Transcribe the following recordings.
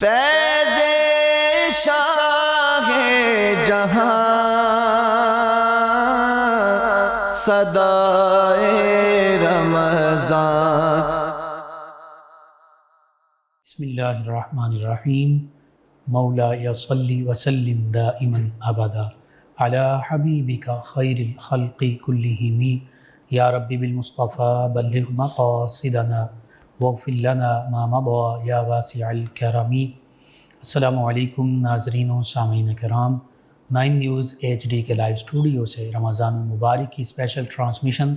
فیض شاہ جہاں صدائے رمضان۔ بسم اللہ الرحمن الرحیم۔ مولا صلی وسلم دائما ابدا علی حبیبک خیر الخلق کلہم یا رب بالمصطفیٰ بلغ مقاصدنا واغفر لنا ما مضى یا واسع الکرم۔ السلام علیکم ناظرین و سامعین کرام، 9 نیوز HD کے لائیو اسٹوڈیو سے رمضان المبارک کی اسپیشل ٹرانسمیشن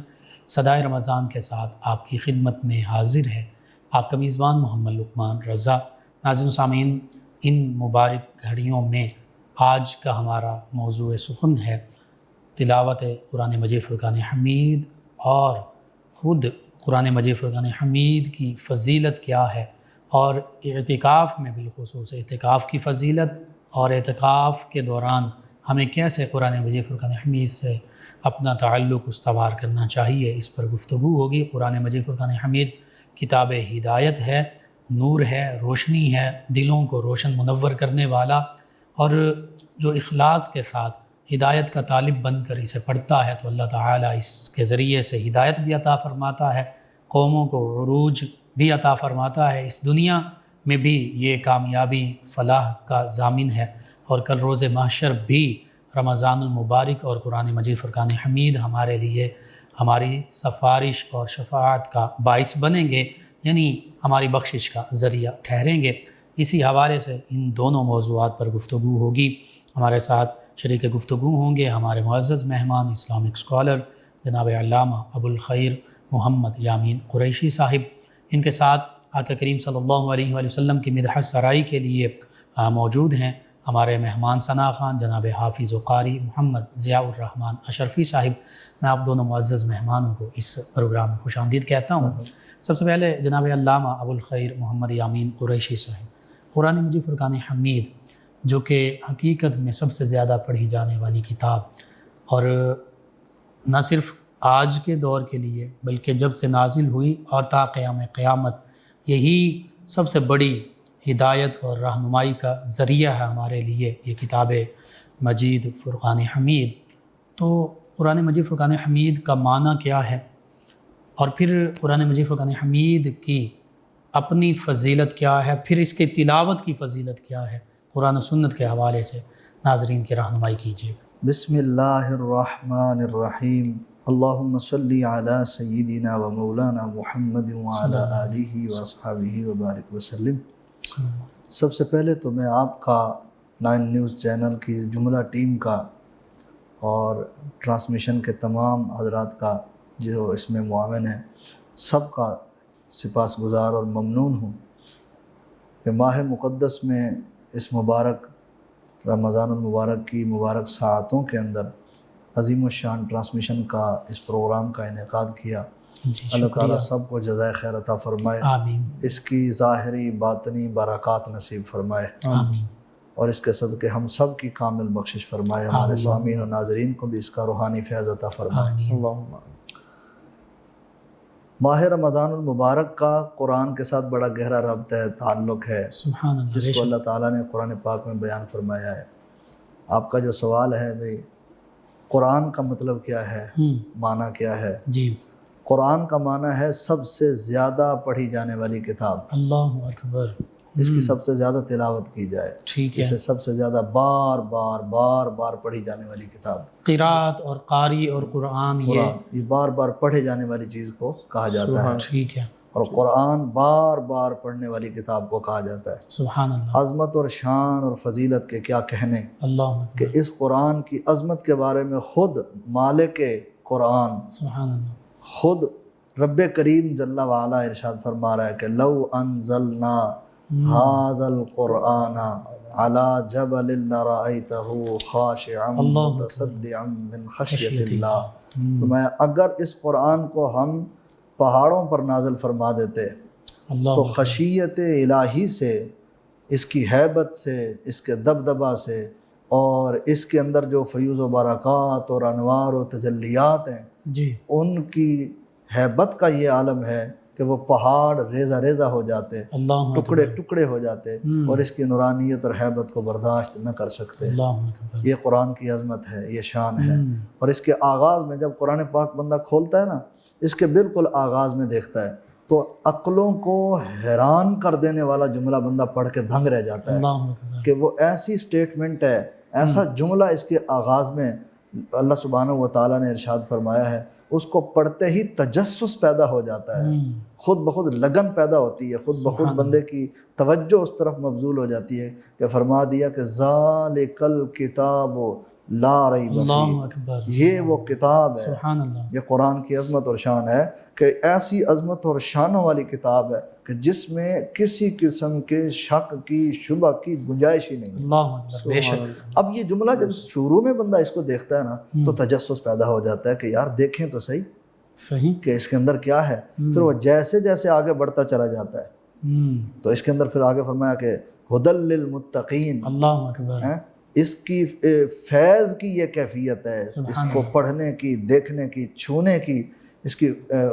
صدائے رمضان کے ساتھ آپ کی خدمت میں حاضر ہے آپ کا میزبان محمد لقمان رضا۔ ناظرین و سامعین، ان مبارک گھڑیوں میں آج کا ہمارا موضوع سخن ہے تلاوت قرآن مجید فرقان حمید، اور خود قرآن مجید فرقان حمید کی فضیلت کیا ہے، اور اعتکاف میں بالخصوص اعتکاف کی فضیلت، اور اعتکاف کے دوران ہمیں کیسے قرآن مجید فرقان حمید سے اپنا تعلق استوار کرنا چاہیے، اس پر گفتگو ہوگی۔ قرآن مجید فرقان حمید کتاب ہدایت ہے، نور ہے، روشنی ہے، دلوں کو روشن منور کرنے والا، اور جو اخلاص کے ساتھ ہدایت کا طالب بن کر اسے پڑھتا ہے تو اللہ تعالیٰ اس کے ذریعے سے ہدایت بھی عطا فرماتا ہے، قوموں کو عروج بھی عطا فرماتا ہے، اس دنیا میں بھی یہ کامیابی فلاح کا ضامن ہے، اور کل روز محشر بھی رمضان المبارک اور قرآن مجید فرقان حمید ہمارے لیے ہماری سفارش اور شفاعت کا باعث بنیں گے، یعنی ہماری بخشش کا ذریعہ ٹھہریں گے۔ اسی حوالے سے ان دونوں موضوعات پر گفتگو ہوگی۔ ہمارے ساتھ شریک گفتگو ہوں گے ہمارے معزز مہمان اسلامک اسکالر جناب علامہ ابوالخیر محمد یامین قریشی صاحب۔ ان کے ساتھ آقا کریم صلی اللہ علیہ وآلہ وسلم کی مدح سرائی کے لیے موجود ہیں ہمارے مہمان ثنا خان جناب حافظ و قاری محمد ضیاء الرحمن اشرفی صاحب۔ میں آپ دونوں معزز مہمانوں کو اس پروگرام میں خوش آمدید کہتا ہوں۔ سب سے پہلے جناب علامہ ابوالخیر محمد یامین قریشی صاحب، قرآن مجید فرقان حمید جو کہ حقیقت میں سب سے زیادہ پڑھی جانے والی کتاب، اور نہ صرف آج کے دور کے لیے بلکہ جب سے نازل ہوئی اور تا قیام قیامت یہی سب سے بڑی ہدایت اور رہنمائی کا ذریعہ ہے ہمارے لیے یہ کتاب مجید فرقان حمید۔ تو قرآن مجید فرقان حمید کا معنی کیا ہے، اور پھر قرآن مجید فرقان حمید کی اپنی فضیلت کیا ہے، پھر اس کے تلاوت کی فضیلت کیا ہے، قرآن و سنت کے حوالے سے ناظرین کی رہنمائی کیجیے۔ بسم اللہ الرحمن الرحیم۔ اللہم صلی علی سیدنا و مولانا محمد وعلی آلہ واصحابہ وبارک وسلم۔ سب سے پہلے تو میں آپ کا 9 نیوز چینل کی جملہ ٹیم کا اور ٹرانسمیشن کے تمام حضرات کا جو اس میں معاون ہیں سب کا سپاس گزار اور ممنون ہوں کہ ماہ مقدس میں اس مبارک رمضان المبارک کی مبارک ساعتوں کے اندر عظیم الشان ٹرانسمیشن کا اس پروگرام کا انعقاد کیا۔ اللہ تعالیٰ سب کو جزائے خیر عطا فرمائے، آمین، اس کی ظاہری باطنی برکات نصیب فرمائے، آمین، اور اس کے صدقے ہم سب کی کامل بخشش فرمائے، ہمارے سامعین و ناظرین کو بھی اس کا روحانی فیض عطا فرمائے۔ آمین۔ ماہ رمضان المبارک کا قرآن کے ساتھ بڑا گہرا ربط ہے، تعلق ہے، سبحان اللہ، جس کو اللہ تعالیٰ نے قرآن پاک میں بیان فرمایا ہے۔ آپ کا جو سوال ہے بھئی قرآن کا مطلب کیا ہے، معنی کیا ہے؟ جی، قرآن کا معنی ہے سب سے زیادہ پڑھی جانے والی کتاب، اللہ اکبر، اس کی سب سے زیادہ تلاوت کی جائے، ٹھیک ہے، اسے سب سے زیادہ بار بار پڑھی جانے والی کتاب۔ قرات اور قاری اور قرآن قرآن یہ بار بار پڑھے جانے والی چیز کو کہا جاتا ہے، ٹھیک ہے، اور قرآن بار بار پڑھنے والی کتاب کو کہا جاتا ہے۔ سبحان اللہ، عظمت اور شان اور فضیلت کے کیا کہنے اللہ کہ اکبر، اس قرآن کی عظمت کے بارے میں خود مالک قرآن، سبحان اللہ، خود رب کریم جل وعلا ارشاد فرما رہا ہے کہ لو انزلنا ھذا القرآن علی جبل لرأیتہ خاشعا متصدعا من خشیۃ اللہ۔ فرمایا اگر اس قرآن کو ہم پہاڑوں پر نازل فرما دیتے اللہ تو خشیت الہی سے، اس کی ہیبت سے، اس کے دبدبا سے، اور اس کے اندر جو فیوز و برکات اور انوار و تجلیات ہیں جی، ان کی ہیبت کا یہ عالم ہے کہ کہ وہ پہاڑ ریزہ ریزہ ہو جاتے، اللہ ٹکڑے ٹکڑے ہو جاتے اور اس کی نورانیت اور ہیبت کو برداشت نہ کر سکتے۔ اللہ اکبر۔ یہ قرآن کی عظمت ہے، یہ شان ہے۔ اور اس کے آغاز میں جب قرآن پاک بندہ کھولتا ہے نا، اس کے بالکل آغاز میں دیکھتا ہے تو عقلوں کو حیران کر دینے والا جملہ بندہ پڑھ کے دھنگ رہ جاتا ہے اللہ اکبر۔ کہ وہ ایسی سٹیٹمنٹ ہے، ایسا جملہ اس کے آغاز میں اللہ سبحانہ و تعالیٰ نے ارشاد فرمایا ہے، اس کو پڑھتے ہی تجسس پیدا ہو جاتا ہے، خود بخود لگن پیدا ہوتی ہے، خود بخود بندے کی توجہ اس طرف مبذول ہو جاتی ہے کہ فرما دیا کہ ذالک الکتاب لا ریب اللہ فیہ، اکبر۔ یہ وہ کتاب ہے۔ سبحان اللہ۔ یہ قرآن کی عظمت اور شان ہے کہ ایسی عظمت اور شانوں والی کتاب ہے کہ جس میں کسی قسم کے شک کی شبہ کی گنجائش ہی نہیں ہے۔ اللہ اکبر۔ بے شک۔ اب یہ جملہ جب شروع میں بندہ اس کو دیکھتا ہے نا تو تجسس پیدا ہو جاتا ہے کہ یار دیکھیں تو صحیح صحیح۔ کہ اس کے اندر کیا ہے۔ پھر وہ جیسے جیسے آگے بڑھتا چلا جاتا ہے تو اس کے اندر پھر آگے فرمایا کہ ہدی للمتقین، اللہ اکبر۔ اس کی فیض کی یہ کیفیت ہے، اس کو پڑھنے کی، دیکھنے کی، چھونے کی اس کی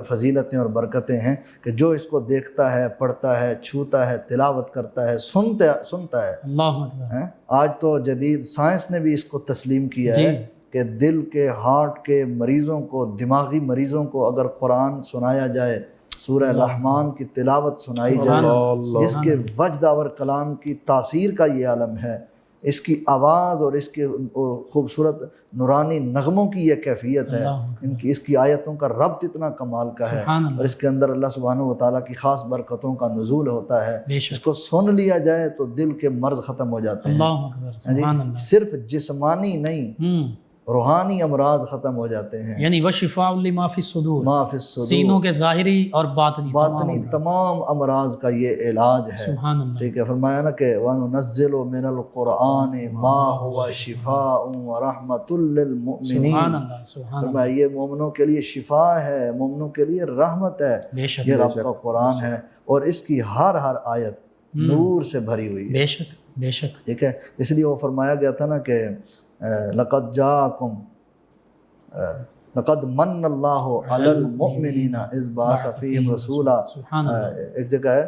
فضیلتیں اور برکتیں ہیں کہ جو اس کو دیکھتا ہے، پڑھتا ہے، چھوتا ہے، تلاوت کرتا ہے، سنتا ہے۔ اللہ اکبر۔ آج تو جدید سائنس نے بھی اس کو تسلیم کیا ہے کہ دل کے، ہارٹ کے مریضوں کو، دماغی مریضوں کو اگر قرآن سنایا جائے، سورہ رحمان کی تلاوت سنائی جائے، جس کے وجد اور کلام کی تاثیر کا یہ عالم ہے، اس کی آواز اور اس کے خوبصورت نورانی نغموں کی یہ کیفیت ہے، اس کی آیتوں کا ربط اتنا کمال کا ہے، اور اس کے اندر اللہ سبحانہ و تعالیٰ کی خاص برکتوں کا نزول ہوتا ہے۔ اس کو سن لیا جائے تو دل کے مرض ختم ہو جاتے ہیں، اللہ اکبر۔ سبحان اللہ۔ صرف جسمانی نہیں، روحانی امراض ختم ہو جاتے ہیں۔ یعنی وشفاء لما فی الصدور، ما فی الصدور، سینوں کے ظاہری اور باطنی تمام امراض کا یہ علاج ہے۔ سبحان اللہ۔ ٹھیک ہے، فرمایا نا کہ وَنُنَزِّلُ مِنَ الْقُرْآنِ مَا هُوَ شِفَاءٌ وَرَحْمَةٌ لِّلْمُؤْمِنِينَ۔ سبحان اللہ۔ سبحان اللہ۔ فرمایا یہ مومنوں کے لیے شفا ہے، مومنوں کے لیے رحمت ہے، بے شک۔ یہ رب کا قرآن ہے، اور اس کی ہر آیت نور سے بھری ہوئی ہے۔ بے شک۔ بے شک۔ ٹھیک ہے، اس لیے وہ فرمایا گیا تھا نا کہ لَقَدْ جَاءَكُمْ لَقَدْ مَنَّ اللَّهُ عَلَى الْمُؤْمِنِينَ إِذْ بَعَثَ فِيهِمْ رَسُولًا، ایک جگہ ہے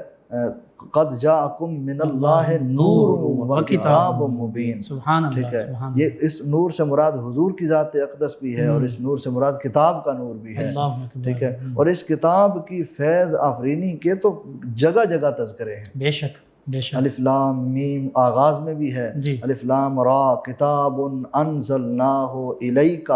قَدْ جَاءَكُمْ مِنَ اللَّهِ نُورٌ وَكِتَابٌ مُبِينٌ۔ سبحان اللہ۔ ٹھیک ہے، یہ اس نور سے مراد حضور کی ذات اقدس بھی ہے، اور اس نور سے مراد کتاب کا نور بھی ہے۔ اللہ اکبر۔ ٹھیک ہے، اور اس کتاب کی فیض آفرینی کے تو جگہ جگہ تذکرے ہیں۔ بے شک۔ بے شک۔ الف لام میم آغاز میں بھی ہے، جی۔ الف لام را کتاب انزلناہ الیک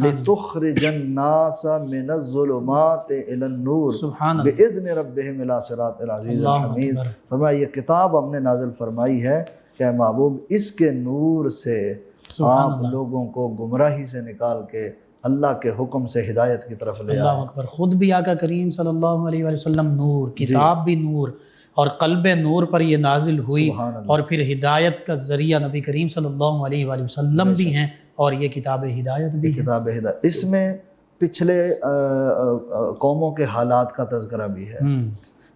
لتخرج الناس من الظلمات الی النور سبحان اللہ۔ باذن ربہم الی صراط العزیز الحمید۔ فرمایا یہ کتاب ہم نے نازل فرمائی ہے کہ اے محبوب اس کے نور سے آپ لوگوں کو گمراہی سے نکال کے اللہ کے حکم سے ہدایت کی طرف لے آئے۔ اللہ اکبر۔ خود بھی آقا کریم صلی اللہ علیہ وآلہ وسلم نور، کتاب بھی نور، اور قلب نور پر یہ نازل ہوئی، اور پھر ہدایت کا ذریعہ نبی کریم صلی اللہ علیہ وآلہ وسلم بھی ہیں، اور یہ کتاب ہدایت بھی ہے۔ کتاب ہدایت، اس میں پچھلے قوموں کے حالات کا تذکرہ بھی ہے،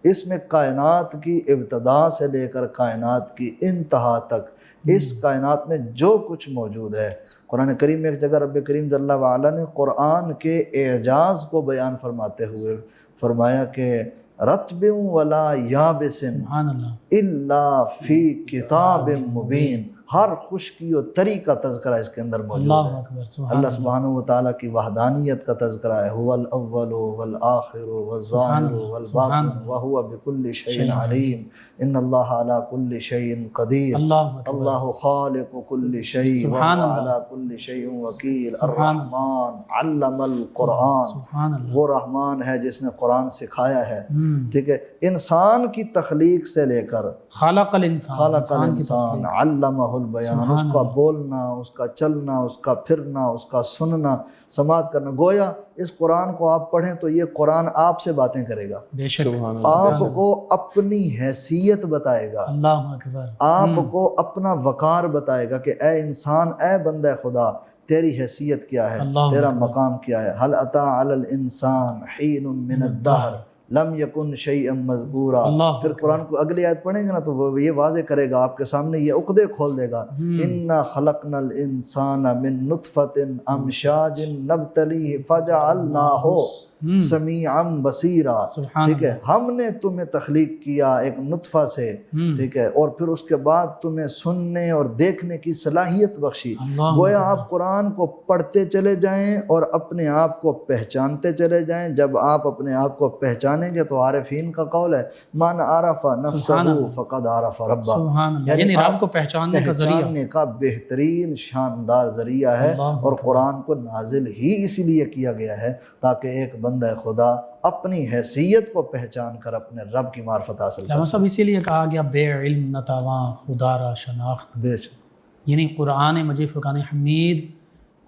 اس میں کائنات کی ابتدا سے لے کر کائنات کی انتہا تک اس کائنات میں جو کچھ موجود ہے۔ قرآن کریم میں ایک جگہ رب کریم جل وعلا نے قرآن کے اعجاز کو بیان فرماتے ہوئے فرمایا کہ رتب ولا یابس الا فی کتاب مبین، ہر خشکی و تری کا تذکرہ اس کے اندر موجود ہے۔ اللہ سبحانہ و تعالیٰ کی وحدانیت کا تذکرہ ہے، هو الاول والآخر والظاہر والباطن وهو بكل شیء علیم، ان اللہ علی کل شیء قدیر، اللہ خالق کل شیء وهو علی کل شیء وکیل، الرحمن علم القرآن، وہ رحمان ہے جس نے قرآن سکھایا ہے۔ ٹھیک ہے، انسان کی تخلیق سے لے کر خلق الانسان علمہ البیان، اس کا بولنا، اس کا چلنا، اس کا پھرنا، اس کا سننا، سماعت کرنا، گویا اس قرآن کو آپ پڑھیں تو یہ قرآن آپ سے باتیں کرے گا، بے شک، آپ کو اپنی حیثیت بتائے گا، اللہ اکبر، آپ کو اپنا وقار بتائے گا کہ اے انسان، اے بندہ خدا، تیری حیثیت کیا ہے، تیرا مقام کیا ہے۔ هل اتى على الانسان حين من الدهر لم یکن شیئا مذکورا. اللہ پھر قرآن کو اگلی آیت پڑھیں گے نا تو وہ یہ واضح کرے گا آپ کے سامنے، یہ عقدے کھول دے گا. انا خلقنا الانسان من نطفۃ امشاج نبتلیہ فجعلناہ سمیعا بصیرا. ٹھیک ہے، ہم نے تمہیں تخلیق کیا ایک نطفہ سے، ٹھیک ہے، اور پھر اس کے بعد تمہیں سننے اور دیکھنے کی صلاحیت بخشی. گویا آپ قرآن کو پڑھتے چلے جائیں اور اپنے آپ کو پہچانتے چلے جائیں. جب آپ اپنے آپ کو پہچانیں گے تو عارفین کا قول ہے من عرف نفسہ فقد عرف ربہ، یعنی رب کو پہچاننے کا بہترین شاندار ذریعہ ہے. اور قرآن کو نازل ہی اسی لیے کیا گیا ہے تاکہ ایک بندہ خدا اپنی حیثیت کو پہچان کر اپنے رب کی معرفت حاصل کرے. سب اسی لیے کہا گیا بے علم نتواں خدا را شناخت. بے شک، یعنی قرآن مجید فرقان حمید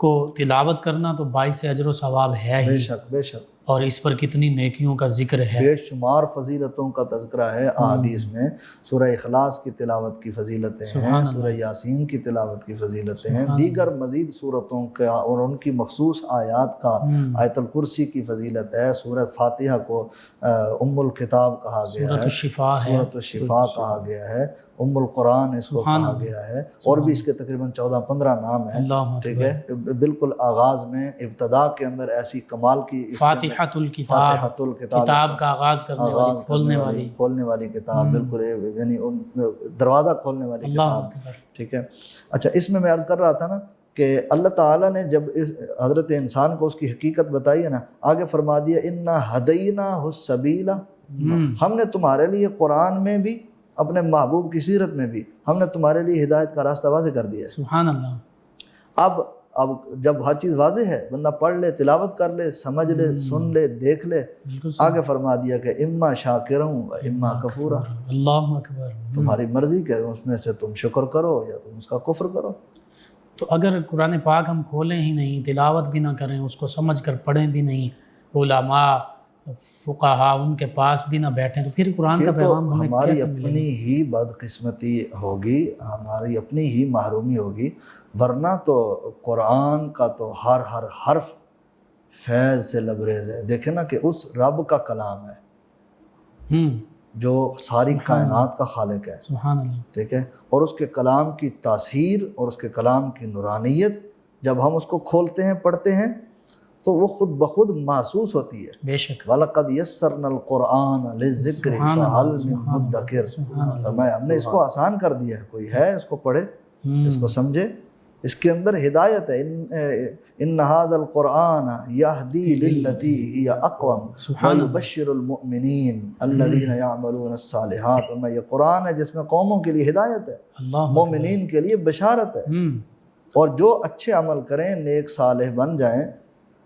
کو تلاوت کرنا تو باعث اجر و ثواب ہے بے ہی، شک، بے شک، اور اس پر کتنی نیکیوں کا ذکر ہے، بے شمار فضیلتوں کا تذکرہ ہے احادیث میں. سورہ اخلاص کی تلاوت کی فضیلتیں ہیں، سورہ یاسین کی تلاوت کی فضیلتیں ہیں، دیگر مزید صورتوں کا اور ان کی مخصوص آیات کا، آیت الکرسی کی فضیلت ہے. سورۃ فاتحہ کو ام الکتاب کہا گیا سورۃ ہے، الشفاء ہے، سورۃ الشفاء کہا گیا ہے، ام القرآن اس کو کہا گیا ہے، اور بھی اس کے تقریباً 14-15 نام ہیں. ٹھیک ہے، بالکل آغاز میں ابتدا کے اندر ایسی کمال کی فاتحۃ الکتاب، فاتحۃ الکتاب، کتاب کا آغاز کرنے والی، کھولنے والی کتاب، بالکل یعنی دروازہ کھولنے والی کتاب. ٹھیک ہے. اچھا، اس میں عرض کر رہا تھا نا کہ اللہ تعالیٰ نے جب اس حضرت انسان کو اس کی حقیقت بتائی ہے نا، آگے فرما دیا انا ہدیناہ السبیل، ہم نے تمہارے لیے قرآن میں بھی اپنے محبوب کی سیرت میں بھی ہم نے تمہارے لیے ہدایت کا راستہ واضح کر دیا ہے. سبحان اللہ. اب جب ہر چیز واضح ہے، بندہ پڑھ لے، تلاوت کر لے، سمجھ لے، سن لے، دیکھ لے. آگے فرما دیا کہ اما شاکرا و اما کفورا، اللہ اکبر، تمہاری مرضی کہ اس میں سے تم شکر کرو یا تم اس کا کفر کرو. تو اگر قرآن پاک ہم کھولیں ہی نہیں، تلاوت بھی نہ کریں، اس کو سمجھ کر پڑھیں بھی نہیں، علماء فقہا ان کے پاس بھی نہ بیٹھیں، تو پھر قرآن کا پیغام ہمیں ہماری اپنی ہی بدقسمتی ہوگی، ہماری اپنی ہی محرومی ہوگی. ورنہ تو قرآن کا تو ہر حرف فیض سے لبریز ہے. دیکھیں نا کہ اس رب کا کلام ہے جو ساری کائنات کا خالق ہے. سبحان اللہ. ٹھیک ہے، اور اس کے کلام کی تاثیر اور اس کے کلام کی نورانیت جب ہم اس کو کھولتے ہیں، پڑھتے ہیں، تو وہ خود بخود محسوس ہوتی ہے. بے شک. وَلَقَدْ يَسَّرْنَا الْقُرْآنَ لِلذِّكْرِ فَهَلْ مِن مُدَّكِرٍ. فرمایا ہم نے اس کو آسان کر دیا ہے، کوئی ہے اس کو پڑھے، اس کو سمجھے. اس کے اندر ہدایت ہے. ان هذا القرآن يهدي للتي هي اقوم ويبشر المؤمنين الذين يعملون الصالحات. اور یہ قرآن ہے جس میں قوموں کے لیے ہدایت ہے، مومنین کے لیے بشارت ہے. اور جو اچھے عمل کریں، نیک صالح بن جائیں،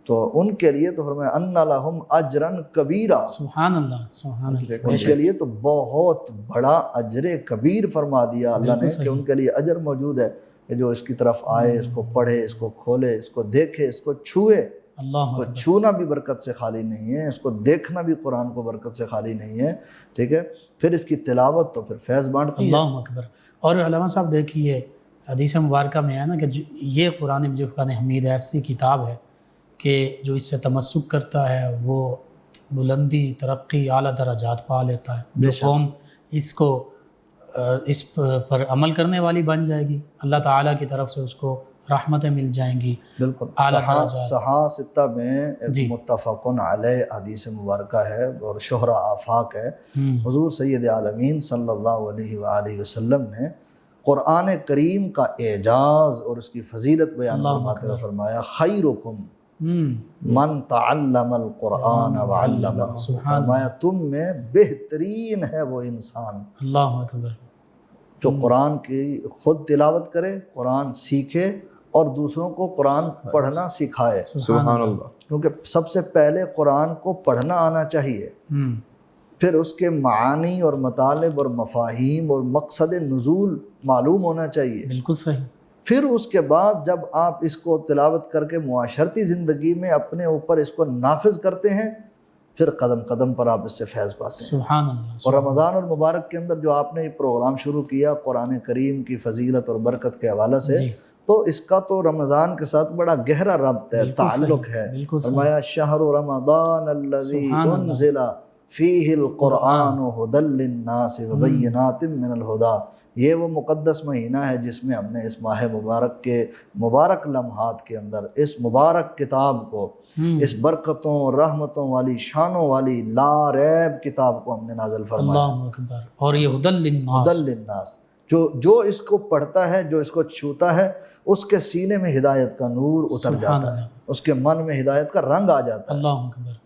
تو ان کے لیے تو فرمایا ان لہم اجرا کبیرا. سبحان اللہ، سبحان اللہ. ان کے لیے تو بہت بڑا اجر کبیر فرما دیا اللہ نے کہ ان کے لیے اجر موجود ہے کہ جو اس کی طرف آئے، اس کو پڑھے، اس کو کھولے، اس کو دیکھے، اس کو چھوئے. اس کو چھونا بھی برکت سے خالی نہیں ہے، اس کو دیکھنا بھی قرآن کو برکت سے خالی نہیں ہے. ٹھیک ہے، پھر اس کی تلاوت تو پھر فیض بانٹتی ہے. اللہ اکبر. اور علامہ صاحب دیکھیے حدیث مبارکہ میں ہے نا کہ یہ قرآن مجید فرقان حمید ایسی کتاب ہے کہ جو اس سے تمسک کرتا ہے وہ بلندی، ترقی، اعلیٰ درجات پا لیتا ہے. جو قوم اس پر عمل کرنے والی بن جائے گی، اللہ تعالیٰ کی طرف سے اس کو رحمتیں مل جائیں گی. بالکل. صحاح ستہ میں ایک متفق علیہ حدیث مبارکہ ہے اور شہرہ آفاق ہے. حضور سید عالمین صلی اللہ علیہ وآلہ وسلم نے قرآن کریم کا اعجاز اور اس کی فضیلت بیان فرماتے ہوئے فرمایا خیرکم من تعلم القرآن وعلمہ. فرمایا تم میں بہترین ہے وہ انسان اللہ اکبر جو قرآن کی خود تلاوت کرے، قرآن سیکھے اور دوسروں کو قرآن پڑھنا سکھائے. سبحان اللہ. کیونکہ سب سے پہلے قرآن کو پڑھنا آنا چاہیے، پھر اس کے معانی اور مطالب اور مفاہیم اور مقصد نزول معلوم ہونا چاہیے. بالکل صحیح. پھر اس کے بعد جب آپ اس کو تلاوت کر کے معاشرتی زندگی میں اپنے اوپر اس کو نافذ کرتے ہیں، پھر قدم قدم پر آپ اس سے فیض پاتے ہیں. سبحان اللہ. اور رمضان اور مبارک کے اندر جو آپ نے یہ پروگرام شروع کیا قرآن کریم کی فضیلت اور برکت کے حوالے سے، تو اس کا تو رمضان کے ساتھ بڑا گہرا ربط ہے، تعلق ہے. فرمایا شہر رمضان الذی انزل فیہ القرآن ھدی للناس وبینات من الہدی، یہ وہ مقدس مہینہ ہے جس میں ہم نے اس ماہ مبارک کے مبارک لمحات کے اندر اس مبارک کتاب کو، اس برکتوں رحمتوں والی شانوں والی لا ریب کتاب کو ہم نے نازل فرمایا۔ اللہ اکبر، اور یہ ہدی للناس، ہدی للناس، جو اس کو پڑھتا ہے، جو اس کو چھوتا ہے، اس کے سینے میں ہدایت کا نور اتر جاتا ہے، اس کے من میں ہدایت کا رنگ آ جاتا ہے۔ اللہ اکبر۔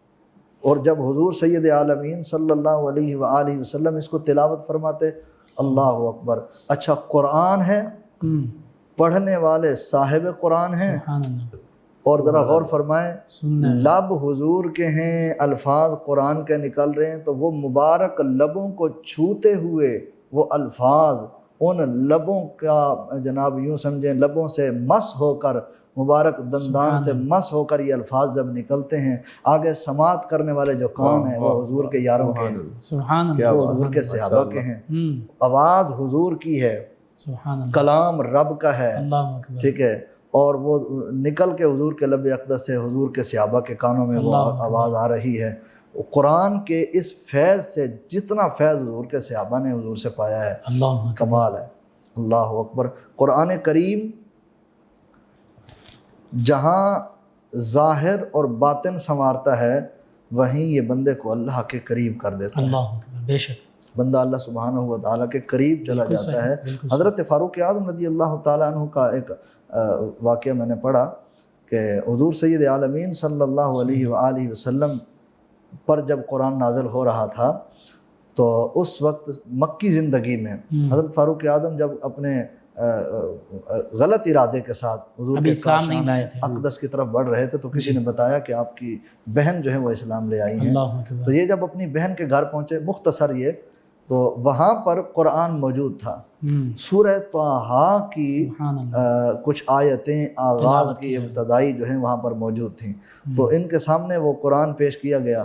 اور جب حضور سید عالمین صلی اللہ علیہ وآلہ وسلم اس کو تلاوت فرماتے، اللہ اکبر، اچھا قرآن ہے، پڑھنے والے صاحب قرآن ہیں، سبحان اللہ۔ اور ذرا غور فرمائیں، لب حضور کے ہیں، الفاظ قرآن کے نکل رہے ہیں، تو وہ مبارک لبوں کو چھوتے ہوئے وہ الفاظ ان لبوں کا جناب یوں سمجھیں لبوں سے مس ہو کر، مبارک دندان سے مس ہو کر یہ الفاظ جب نکلتے ہیں، آگے سماعت کرنے والے جو کان ہیں وہ حضور کے یاروں کے ہیں، سبحان اللہ، وہ حضور کے صحابہ کے ہیں، آواز حضور کی ہے، سبحان اللہ، کلام رب کا ہے، اللہ اکبر، ٹھیک ہے، اور وہ نکل کے حضور کے لب اقدس سے حضور کے صحابہ کے کانوں میں وہ آواز آ رہی ہے۔ قرآن کے اس فیض سے جتنا فیض حضور کے صحابہ نے حضور سے پایا ہے، اللہ اکبر، کمال ہے۔ اللہ اکبر۔ قرآن کریم جہاں ظاہر اور باطن سنوارتا ہے، وہیں یہ بندے کو اللہ کے قریب کر دیتا ہے، اللہ اکبر، بے شک بندہ اللہ سبحانہ و تعالیٰ کے قریب چلا جاتا ہے۔ حضرت فاروق اعظم رضی اللہ تعالیٰ عنہ کا ایک واقعہ میں نے پڑھا کہ حضور سید عالمین صلی اللہ علیہ وآلہ وسلم پر جب قرآن نازل ہو رہا تھا تو اس وقت مکی زندگی میں حضرت فاروق اعظم جب اپنے غلط ارادے کے ساتھ حضور کے کاشان اقدس کی طرف بڑھ رہے تھے تو کسی نے بتایا کہ آپ کی بہن جو ہے وہ اسلام لے آئی ہیں۔ تو یہ جب اپنی بہن کے گھر پہنچے، مختصر یہ تو وہاں پر قرآن موجود تھا، سورہ طٰہٰ کی کچھ آیتیں آغاز کی ابتدائی جو ہیں وہاں پر موجود تھیں، تو ان کے سامنے وہ قرآن پیش کیا گیا،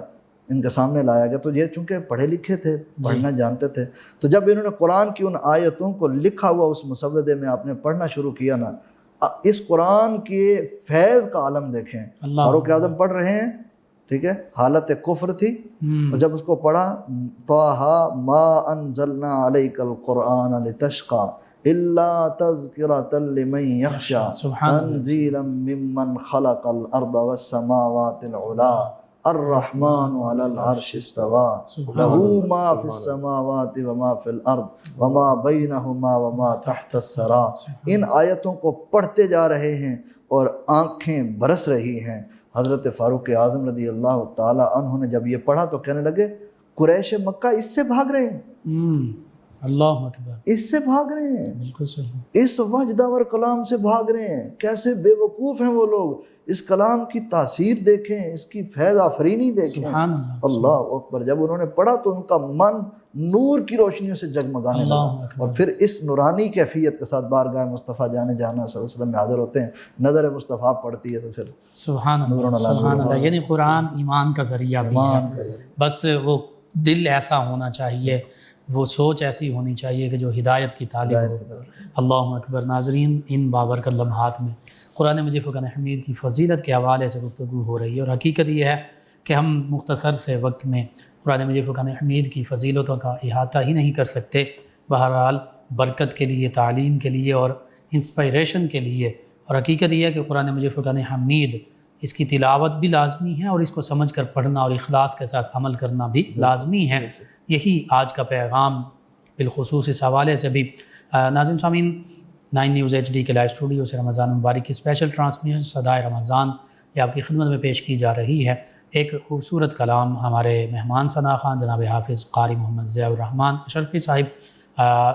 ان کے سامنے لایا گیا، تو یہ چونکہ پڑھے لکھے تھے، پڑھنا جانتے تھے، تو جب انہوں نے قرآن کی ان آیتوں کو لکھا ہوا اس مسودے میں آپ نے پڑھنا شروع کیا نا، اس قرآن کے فیض کا عالم دیکھیں۔ فاروق اعظم پڑھ رہے ہیں، ٹھیک ہے، حالت کفر تھی، اور جب اس کو پڑھا طٰہٰ ما انزلنا علیک القرآن لتشقی الا تذکرۃ لمن یخشی تنزیلا ممن خلق الارض والسماوات العلی الرحمن علی العرش استوى له ما فی السماوات وما فی الارض وما بینہما وما تحت الثری۔ ان آیتوں کو پڑھتے جا رہے ہیں اور آنکھیں برس رہی ہیں۔ حضرت فاروق اعظم رضی اللہ تعالی عنہ نے جب یہ پڑھا تو کہنے لگے قریش مکہ اس سے بھاگ رہے ہیں، اللہ اکبر، اس سے بھاگ رہے ہیں، بالکل صحیح، اس وجداور کلام سے بھاگ رہے ہیں، کیسے بے وقوف ہیں وہ لوگ، اس کلام کی تاثیر دیکھیں، اس کی فیض آفرینی دیکھیں۔ سبحان اللہ، اللہ اکبر۔ جب انہوں نے پڑھا تو ان کا من نور کی روشنیوں سے جگمگانے لگا، اور پھر اس نورانی کیفیت کے ساتھ بارگاہ مصطفیٰ جانے جانا صلی اللہ علیہ وسلم میں حاضر ہوتے ہیں، نظر مصطفیٰ پڑتی ہے تو پھر سبحان اللہ، سبحان اللہ۔ یعنی قرآن ایمان کا ذریعہ بھی ہے، بس وہ دل ایسا ہونا چاہیے، وہ سوچ ایسی ہونی چاہیے کہ جو ہدایت کی طالب ہو۔ اللہ اکبر۔ ناظرین، ان بابرکت لمحات میں قرآن مجید فرقان حمید کی فضیلت کے حوالے سے گفتگو ہو رہی ہے، اور حقیقت یہ ہے کہ ہم مختصر سے وقت میں قرآن مجید فرقان حمید کی فضیلتوں کا احاطہ ہی نہیں کر سکتے۔ بہرحال برکت کے لیے، تعلیم کے لیے اور انسپائریشن کے لیے، اور حقیقت یہ ہے کہ قرآن مجید فرقان حمید اس کی تلاوت بھی لازمی ہے، اور اس کو سمجھ کر پڑھنا اور اخلاص کے ساتھ عمل کرنا بھی لازمی ہے۔ یہی آج کا پیغام بالخصوص اس حوالے سے بھی۔ ناظرین سامعین، 9 نیوز HD کے لائیو اسٹوڈیو سے رمضان مبارک کی اسپیشل ٹرانسمیشن صدائے رمضان یہ آپ کی خدمت میں پیش کی جا رہی ہے۔ ایک خوبصورت کلام ہمارے مہمان ثنا خان جناب حافظ قاری محمد ضیاء الرحمن اشرفی صاحب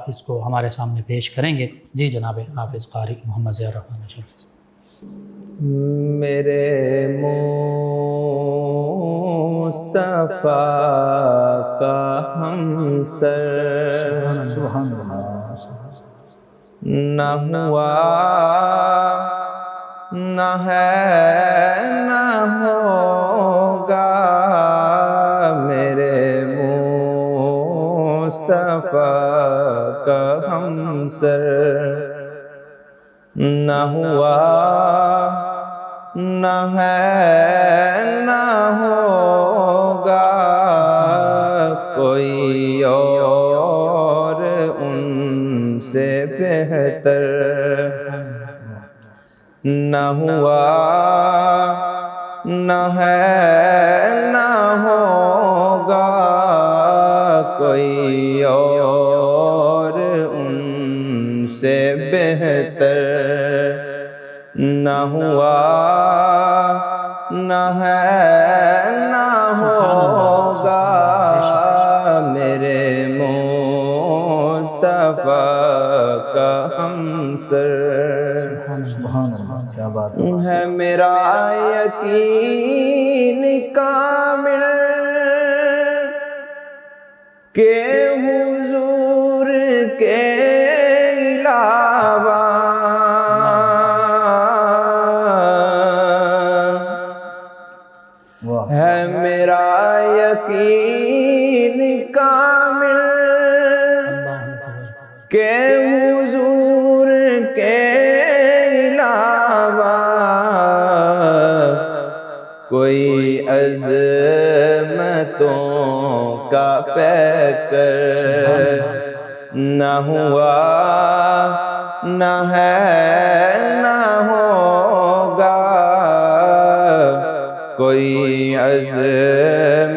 اس کو ہمارے سامنے پیش کریں گے۔ جی جناب حافظ قاری محمد ضیاء الرحمن اشرفی صاحب۔ میرے مصطفیٰ کا ہمسر سبحان اللہ نہ ہوا نہ ہے نہ ہوگا، میرے مصطفیٰ کا ہمسر نہ ہوا نہ ہے نہ ہوگا، بہتر نہ ہوا نہ ہے نہ ہوگا کوئی اور ان سے بہتر نہ ہوا نہ ہے نہ ہوگا میرے مصطفیٰ کا ہمسر سبحان اللہ، کیا بات ہے میرا یقین کامل کہ حضور کے علاوہ واہ، ہے میرا یقین کامل کہ حضور کے علاوہ کوئی عظمتوں کا پیکر نہ ہوا نہ ہے نہ ہوگا کوئی عظمتوں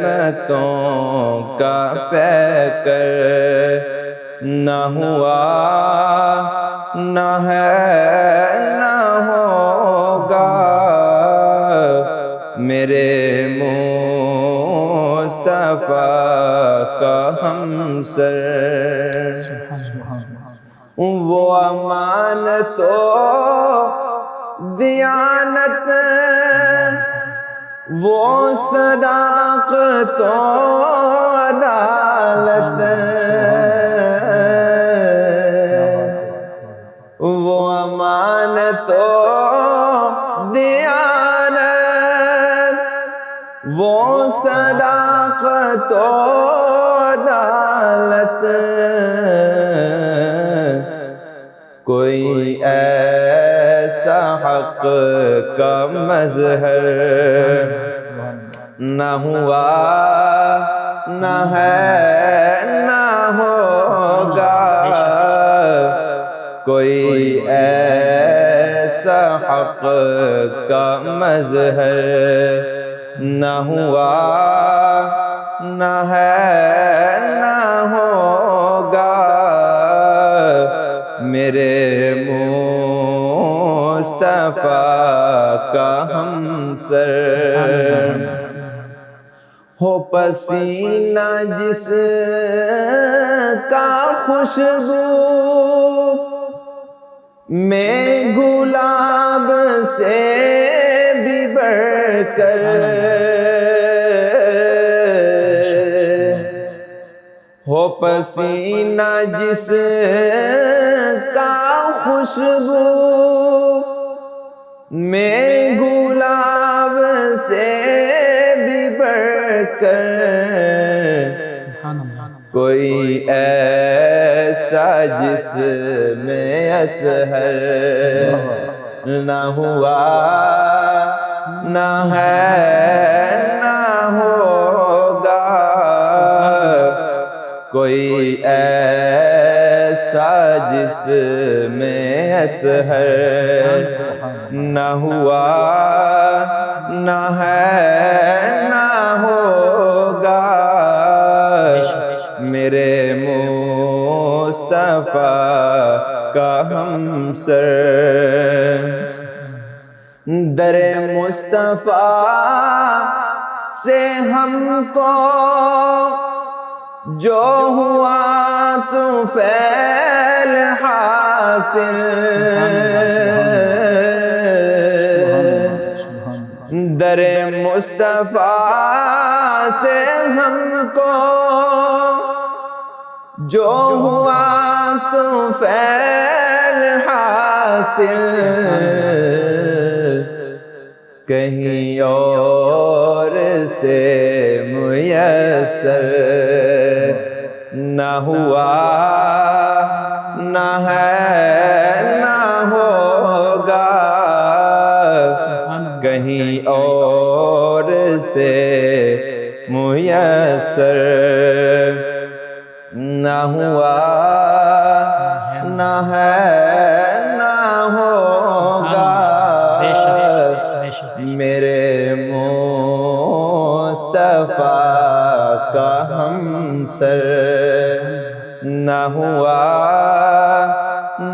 کا پیکر نہ ہوا نہ ہے نہ ہوگا میرے مصطفیٰ کا ہمسر وہ امانت و دیانت وہ صداقت و عدالت وہ امانت و دیانت وہ صداقت و عدالت کوئی ایسا حق کا مظہر نہ ہوا نہ ہے نہ ہوگا کوئی ایسا حق کا مظہر نہ ہوا نہ ہے نہ ہوگا میرے مصطفیٰ کا ہمسر ہو پسینہ جس کا خوشبو میں گلاب سے بھی بڑھ کر ہو پسینہ جس کا خوشبو میں گلاب سے بھی بڑھ کر کوئی ایسا جس میں اطہر نہ ہوا نہ ہے نہ ہوگا کوئی ایسا جس میں اطہر نہ ہوا نہ ہے نہ ہوگا میرے مصطفیٰ کا ہمسر در مصطفیٰ سے ہم کو جو ہوا تو فیل حاصل در مصطفیٰ سے ہم کو جو ہوا تو فیل حاصل کہیں اور سے میسر نہ ہوا نہ ہے نہ ہوگا کہیں اور سے میسر نہ ہوا نہ ہے نہ ہوگا بے شک بے شک میرے مصطفیٰ کا ہمسر نہ ہوا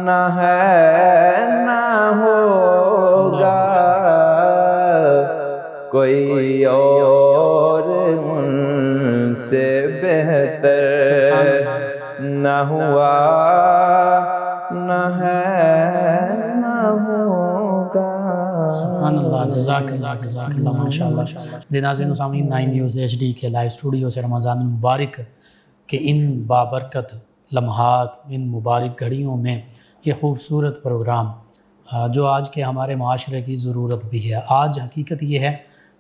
نہ ہے نہ ہوگا کوئی اور ان سے بہتر نہ ہوا نہ ہے نہ ہوگا۔ سبحان اللہ، جزاک اللہ جزاک اللہ، ماشاء اللہ۔ ناظرین و سامعین، 9 نیوز HD کے لائیو اسٹوڈیو سے رمضان المبارک کے ان بابرکت لمحات، ان مبارک گھڑیوں میں یہ خوبصورت پروگرام جو آج کے ہمارے معاشرے کی ضرورت بھی ہے۔ آج حقیقت یہ ہے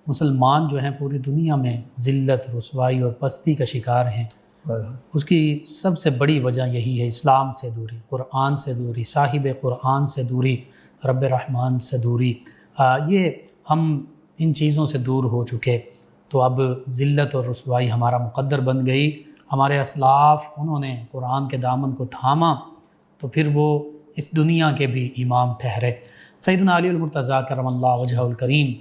مسلمان جو ہیں پوری دنیا میں ذلت، رسوائی اور پستی کا شکار ہیں۔ اس کی سب سے بڑی وجہ یہی ہے، اسلام سے دوری، قرآن سے دوری، صاحب قرآن سے دوری، رب رحمان سے دوری۔ یہ ہم ان چیزوں سے دور ہو چکے تو اب ذلت اور رسوائی ہمارا مقدر بن گئی۔ ہمارے اسلاف انہوں نے قرآن کے دامن کو تھاما تو پھر وہ اس دنیا کے بھی امام ٹھہرے۔ سیدنا علی المرتضیٰ کرم اللہ وجہہ الکریم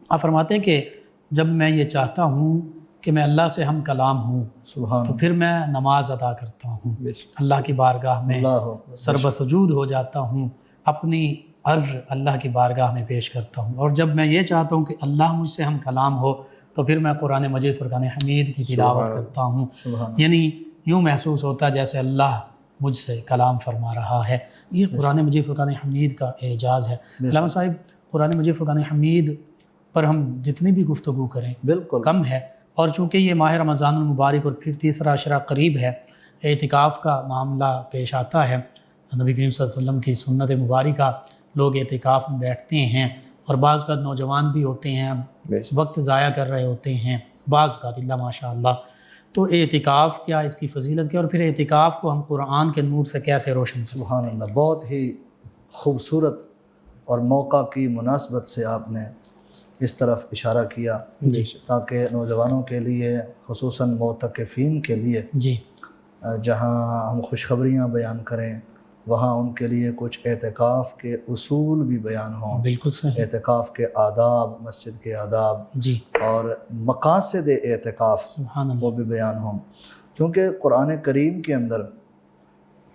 آپ فرماتے ہیں کہ جب میں یہ چاہتا ہوں کہ میں اللہ سے ہم کلام ہوں سبحان تو پھر میں نماز ادا کرتا ہوں، اللہ کی بارگاہ میں سر بسجود ہو جاتا ہوں، اپنی عرض اللہ کی بارگاہ میں پیش کرتا ہوں، اور جب میں یہ چاہتا ہوں کہ اللہ مجھ سے ہم کلام ہو تو پھر میں قرآن مجید فرقان حمید کی تلاوت کرتا ہوں۔ یعنی یوں محسوس ہوتا ہے جیسے اللہ مجھ سے کلام فرما رہا ہے۔ یہ قرآن مجید فرقان حمید کا اعجاز ہے۔ علامہ صاحب، قرآن مجید فرقان حمید پر ہم جتنی بھی گفتگو کریں بالکل کم ہے، اور چونکہ یہ ماہ رمضان المبارک اور پھر تیسرا عشرہ قریب ہے، اعتکاف کا معاملہ پیش آتا ہے۔ نبی کریم صلی اللہ علیہ وسلم کی سنت مبارکہ، لوگ اعتکاف میں بیٹھتے ہیں اور بعض اوقات نوجوان بھی ہوتے ہیں، وقت ضائع کر رہے ہوتے ہیں بعض اوقات، اللہ ماشاء اللہ۔ تو اعتکاف کیا، اس کی فضیلت کیا، اور پھر اعتکاف کو ہم قرآن کے نور سے کیسے روشن کر سکتے ہیں؟ سبحان اللہ، بہت ہی خوبصورت اور موقع کی مناسبت سے آپ نے اس طرف اشارہ کیا جی تاکہ نوجوانوں کے لیے، خصوصاً معتکفین کے لیے، جی جہاں ہم خوشخبریاں بیان کریں وہاں ان کے لیے کچھ اعتکاف کے اصول بھی بیان ہوں، بالکل صحیح، اعتکاف کے آداب، مسجد کے آداب جی اور مقاصد اعتکاف سبحان اللہ، وہ بھی بیان ہوں، کیونکہ قرآن کریم کے اندر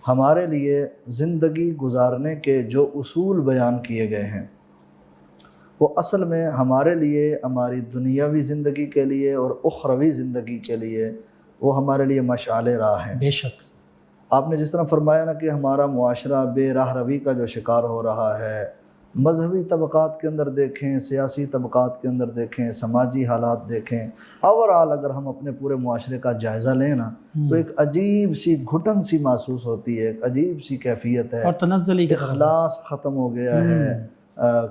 ہمارے لیے زندگی گزارنے کے جو اصول بیان کیے گئے ہیں وہ اصل میں ہمارے لیے، ہماری دنیاوی زندگی کے لیے اور اخروی زندگی کے لیے وہ ہمارے لیے مشعل راہ ہیں۔ بے شک آپ نے جس طرح فرمایا نا کہ ہمارا معاشرہ بے راہ روی کا جو شکار ہو رہا ہے، مذہبی طبقات کے اندر دیکھیں، سیاسی طبقات کے اندر دیکھیں، سماجی حالات دیکھیں، اوورآل اگر ہم اپنے پورے معاشرے کا جائزہ لیں نا تو ایک عجیب سی گھٹن سی محسوس ہوتی ہے، ایک عجیب سی کیفیت ہے، اور تنزلی کی طرف اخلاص ختم ہو گیا ہے۔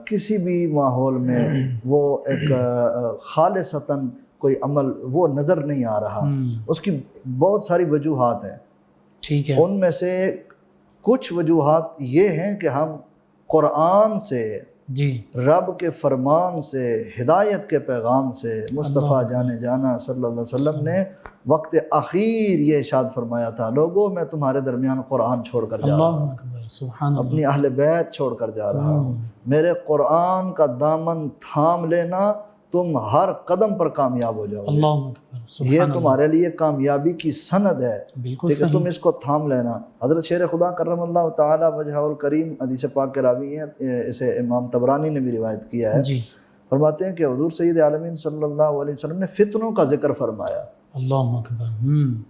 کسی بھی ماحول میں وہ ایک خالصتاً کوئی عمل وہ نظر نہیں آ رہا۔ اس کی بہت ساری وجوہات ہیں، ٹھیک ہے، ان میں سے کچھ وجوہات یہ ہیں کہ ہم قرآن سے، جی رب کے فرمان سے، ہدایت کے پیغام سے، مصطفیٰ جانے جانا صلی اللہ علیہ وسلم نے وقت اخیر یہ ارشاد فرمایا تھا، لوگوں میں تمہارے درمیان قرآن چھوڑ کر جا رہا ہوں، اللہ اکبر، سبحان اللہ، اپنی اہل بیت چھوڑ کر جا رہا ہوں، میرے قرآن کا دامن تھام لینا، تم ہر قدم پر کامیاب ہو جاؤ گے، اللہ اکبر، یہ تمہارے لیے کامیابی کی سند ہے، بالکل لیکن صحیح، تم اس کو تھام لینا۔ حضرت شیر خدا کرم اللہ تعالی وجہہ الکریم حدیث پاک کے راوی ہیں، اسے امام طبرانی نے بھی روایت کیا ہے، جی فرماتے ہیں کہ حضور سید عالمین صلی اللہ علیہ وسلم نے فتنوں کا ذکر فرمایا اللہ اکبر،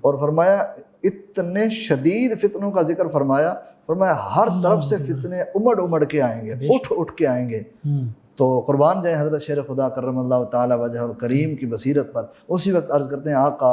اور فرمایا اتنے شدید فتنوں کا ذکر فرمایا، فرمایا ہر طرف سے فتنے امڑ کے آئیں گے، اٹھ کے آئیں گے۔ تو قربان جائیں حضرت شیر خدا کرم اللہ تعالی وجہ الکریم کی بصیرت پر۔ اسی وقت عرض کرتے ہیں آقا